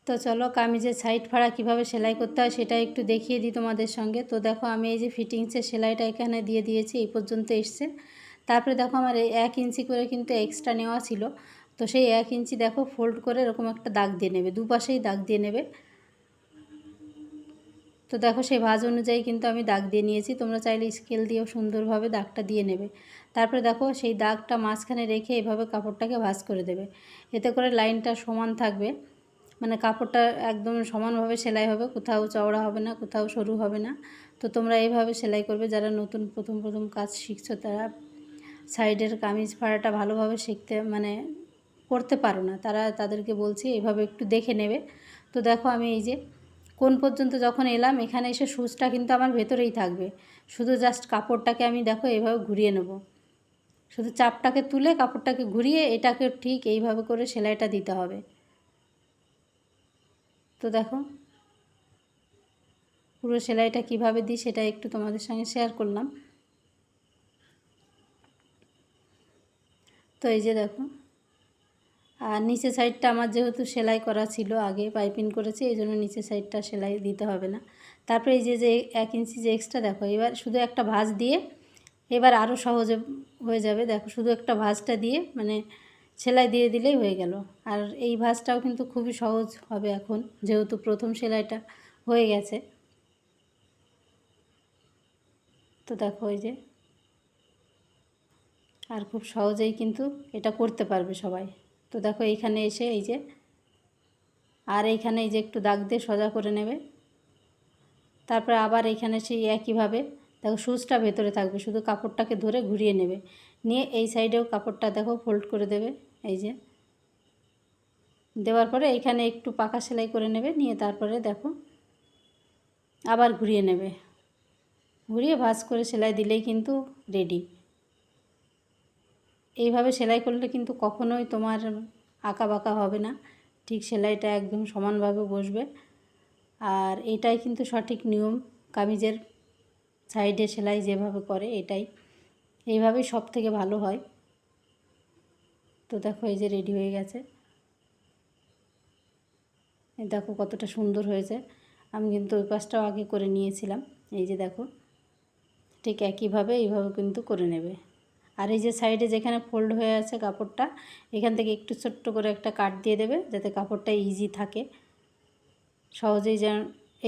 তো চলো কামিজের সাইড ফাড়া কীভাবে সেলাই করতে হয় সেটা একটু দেখিয়ে দিই তোমাদের সঙ্গে। তো দেখো আমি এই যে ফিটিংসের সেলাইটা এখানে দিয়ে দিয়েছি, এই পর্যন্ত এসছে। তারপরে দেখো আমার এই 1 ইঞ্চি করে কিন্তু এক্সট্রা নেওয়া ছিল, তো সেই 1 ইঞ্চি দেখো ফোল্ড করে এরকম একটা দাগ দিয়ে নেবে, দুপাশেই দাগ দিয়ে নেবে। তো দেখো সেই ভাঁজ অনুযায়ী কিন্তু আমি দাগ দিয়ে নিয়েছি, তোমরা চাইলে স্কেল দিয়েও সুন্দরভাবে দাগটা দিয়ে নেবে। তারপরে দেখো সেই দাগটা মাঝখানে রেখে এভাবে কাপড়টাকে ভাঁজ করে দেবে, এতে করে লাইনটা সমান থাকবে, মানে কাপড়টা একদম সমানভাবে সেলাই হবে, কোথাও চওড়া হবে না, কোথাও সরু হবে না। তো তোমরা এইভাবে সেলাই করবে, যারা নতুন প্রথম কাজ শিখছো তারা সাইডের কামিজ ফাড়াটা ভালোভাবে শিখতে মানে করতে পারো না, তাদেরকে বলছি এইভাবে একটু দেখে নেবে। তো দেখো আমি এই যে কোন পর্যন্ত যখন এলাম, এখানে এসে সুচটা কিন্তু আমার ভেতরেই থাকবে, শুধু জাস্ট কাপড়টাকে আমি দেখো এইভাবে ঘুরিয়ে নেব, শুধু চাপটাকে তুলে কাপড়টাকে ঘুরিয়ে এটাকে ঠিক এইভাবে করে সেলাইটা দিতে হবে। তো দেখো পুরো সেলাইটা কিভাবে দিই সেটা একটু তোমাদের সঙ্গে শেয়ার করলাম। তো এই যে দেখো, আর নিচের সাইডটা আমার যেহেতু সেলাই করা ছিল, আগে পাইপিং করেছি, এই জন্য নিচের সাইডটা সেলাই দিতে হবে না। তারপরে এই যে 1 ইঞ্চি যে এক্সট্রা দেখো, এবার শুধু একটা ভাঁজ দিয়ে এবার আরও সহজে হয়ে যাবে। দেখো শুধু একটা ভাঁজটা দিয়ে মানে সেলাই দিয়ে দিলেই হয়ে গেল। আর এই ভাঁজটাও কিন্তু খুবই সহজ হবে এখন, যেহেতু প্রথম সেলাইটা হয়ে গেছে। তো দেখো এই যে, আর খুব সহজেই কিন্তু এটা করতে পারবে সবাই। তো দেখো এইখানে এসে এই যে, আর এইখানে এই যে একটু দাগ দিয়ে সোজা করে নেবে। তারপরে আবার এইখানে সেই একইভাবে দেখো সুচটা ভেতরে থাকবে, শুধু কাপড়টাকে ধরে ঘুরিয়ে নেবে, নিয়ে এই সাইডেও কাপড়টা দেখো ফোল্ড করে দেবে। এই যে দেওয়ার পরে এইখানে একটু পাকা সেলাই করে নেবে, নিয়ে তারপরে দেখো আবার ঘুরিয়ে নেবে, ঘুরিয়ে ভাঁজ করে সেলাই দিলেই কিন্তু রেডি। এইভাবে সেলাই করলে কিন্তু কখনোই তোমার আঁকা বাঁকা হবে না, ঠিক সেলাইটা একদম সমানভাবে বসবে। আর এটাই কিন্তু সঠিক নিয়ম, কামিজের সাইডে সেলাই যেভাবে করে এটাই, এইভাবেই সব থেকে ভালো হয়। তো দেখো এই যে রেডি হয়ে গেছে, এই দেখো কতটা সুন্দর হয়েছে। আমি কিন্তু ওই পাশটাও আগে করে নিয়েছিলাম, এই যে দেখো ঠিক একইভাবে এইভাবে কিন্তু করে নেবে। আর এই যে সাইডে যেখানে ফোল্ড হয়ে আছে কাপড়টা, এখান থেকে একটু ছোট্ট করে একটা কাট দিয়ে দেবে, যাতে কাপড়টা ইজি থাকে, সহজেই যেন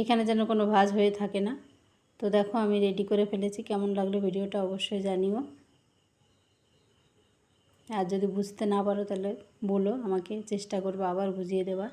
এখানে যেন কোনো ভাঁজ হয়ে থাকে না। তো দেখো আমি রেডি করে ফেলেছি, কেমন লাগলো ভিডিওটা অবশ্যই জানিও। আর যদি বুঝতে না পারো তাহলে বলো আমাকে, চেষ্টা করবো আবার বুঝিয়ে দেওয়ার।